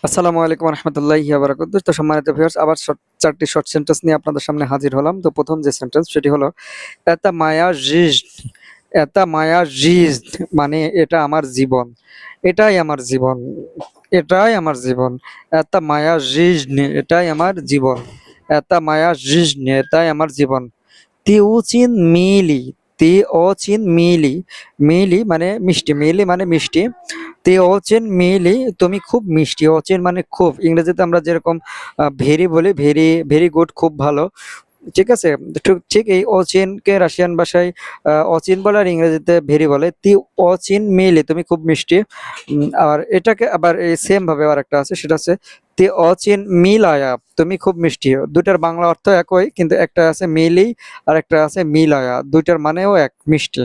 আসসালামু আলাইকুম রহমতুল্লাহি ওয়া বারাকাতুহু। তো সম্মানিত ভিউয়ার্স, আবার চারটি শর্ট সেন্টেন্স নিয়ে আপনাদের সামনে হাজির হলাম। তো প্রথম যে সেন্টেন্স সেটি হলো এতা মায়া জিজ, এতা মায়া জিজ, মানে এটা আমার জীবন, এটাই আমার জীবন, এটাই আমার জীবন। এতা মায়া জিজ নে, এটাই আমার জীবন, এতা মায়া জিজ নে, এটাই আমার জীবন। তিউচিন মিলি, তি ও চিন মিলি, মিলি মানে মিষ্টি, মিলি মানে মিষ্টি। তে অচেন মেয়েলি, তুমি খুব মিষ্টি। অচেন মানে খুব, ইংরেজিতে আমরা যেরকম ভেরি বলি, ভেরি ভেরি গুড, খুব ভালো, ঠিক আছে। ঠিক ঠিক এই অচিনকে রাশিয়ান ভাষায় অচিন বলে, আর ইংরেজিতে ভেরি বলে। তি অচিন মেয়েলি, তুমি খুব মিষ্টি। আর এটাকে আবার এই সেম ভাবে আর একটা আছে, সেটা আছে তি অচিন মিলায়া, তুমি খুব মিষ্টি। দুইটার বাংলা অর্থ একই, কিন্তু একটা আছে মেলি আর একটা আছে মিলায়া, দুইটার মানেও এক, মিষ্টি।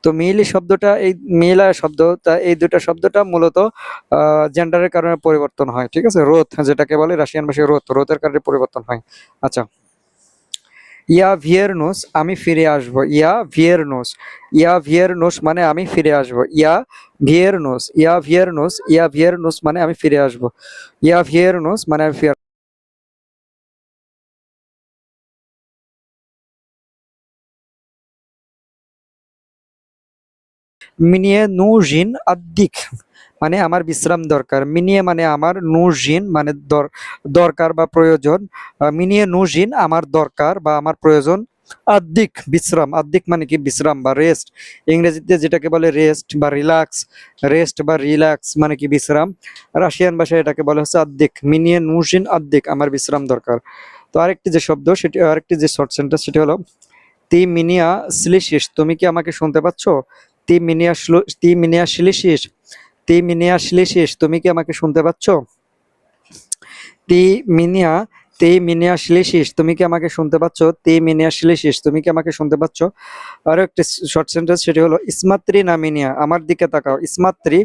তো মিলি শব্দটা, এই মিলায়া শব্দটা, এই দুইটা শব্দটা মূলত জেন্ডারের কারণে পরিবর্তন হয়, ঠিক আছে। রোথ যেটাকে বলে রাশিয়ান ভাষায়, রোথ, রোথের কারণে পরিবর্তন হয়। আচ্ছা, ইয়া ভিয়েরনোস, আমি ফিরে আসব। ইয়া ভিয়েরনোস, ইয়া ভিয়েরনোস মানে আমি ফিরে আসব। ইয়া ভিয়েরনোস, ইয়া ভিয়েরনোস, ইয়া ভিয়েরনোস মানে আমি ফিরে আসব। ইয়া ভিয়েরনোস মানে আমি ফিরে। মিনিয়ে নুজিন আদ্দিক, মানে আমার বিশ্রাম দরকার। মিনিয়ে মানে আমার, নুজিন মানে দরকার বা প্রয়োজন। মিনিয়ে নুজিন আমার দরকার বা আমার প্রয়োজন। আদ্দিক বিশ্রাম, আদ্দিক মানে কি বিশ্রাম বা রেস্ট, ইংরেজিতে যেটাকে বলে রেস্ট বা রিল্যাক্স। রেস্ট বা রিল্যাক্স মানে কি বিশ্রাম, রাশিয়ান ভাষায় এটাকে বলা হচ্ছে আদ্দিক। মিনিয়ে নুজিন আদ্দিক, আমার বিশ্রাম দরকার। তো আরেকটি যে শব্দ, সেটি আরেকটি যে শর্ট সেন্টেন্স, সেটি হলো তি মিনিয়া স্লিশিস, তুমি কি আমাকে শুনতে পাচ্ছ? তি মিনিয়া স্লিশিস, তি মিনিয়া স্লিশিস, তুমি কি আমাকে শুনতে পাচ্ছ? তি মিনিয়া, তি মিনিয়া শ্লিশিস, তুমি কি আমাকে শুনতে পাচ্ছ? তি মিনিয়া শ্লিশিস, তুমি কি আমাকে শুনতে পাচ্ছ? আরো একটি শর্ট সেন্টেন্স, সেটি হলো ইসমাত্রি না মিনিয়া, আমার দিকে তাকাও। ইসমাত্রি,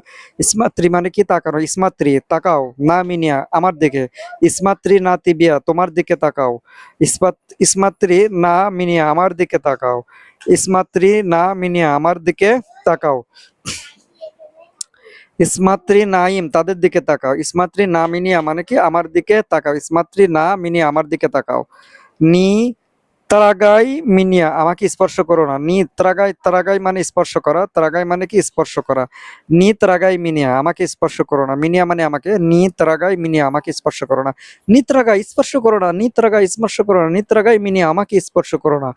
ইসমাত্রি মানে কি তাকানো, ইসমাত্রি তাকাও, না মিনিয়া আমার দিকে। ইসমাত্রি না তিবিয়া, তোমার দিকে তাকাও। ইসমাত, ইসমাত্রি না মিনিয়া, আমার দিকে তাকাও। ইসমাত্রি না মিনিয়া, আমার দিকে তাকাও। ইসমাত্রি নাইম, তাদের দিকে তাকাও। ইসমাত্রি না মিনিয়া মানে কি আমার দিকে তাকাও। ইসমাত্রি না মিনিয়া, আমার দিকে তাকাও। নি ত্রাগাই মিনিয়া, আমাকে স্পর্শ করো না। নি ত্রাগাই, ত্রাগাই মানে স্পর্শ করা, ত্রাগাই মানে কি স্পর্শ করা। নি ত্রাগাই মিনিয়া, আমাকে স্পর্শ করো না। মিনিয়া মানে আমাকে, নি ত্রাগাই মিনিয়া, আমাকে স্পর্শ করো না। নি ত্রাগাই স্পর্শ করো না, নি ত্রাগাই স্পর্শ করো না, নি ত্রাগাই মিনিয়া, আমাকে স্পর্শ করো না।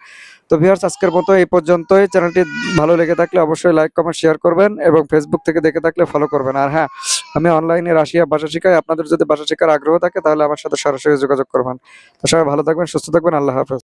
তো ভিউয়ার্স, আজকের মতো এই পর্যন্তই। চ্যানেলটি ভালো লেগে থাকলে অবশ্যই লাইক কমেন্ট শেয়ার করবেন, এবং ফেসবুক থেকে দেখে থাকলে ফলো করবেন। আর হ্যাঁ, আমি অনলাইনে রাশিয়া ভাষা শেখাই, আপনাদের যদি ভাষা শেখার আগ্রহ থাকে তাহলে আমার সাথে সরাসরি যোগাযোগ করবেন। তো সবাই ভালো থাকবেন, সুস্থ থাকবেন, আল্লাহ হাফেজ।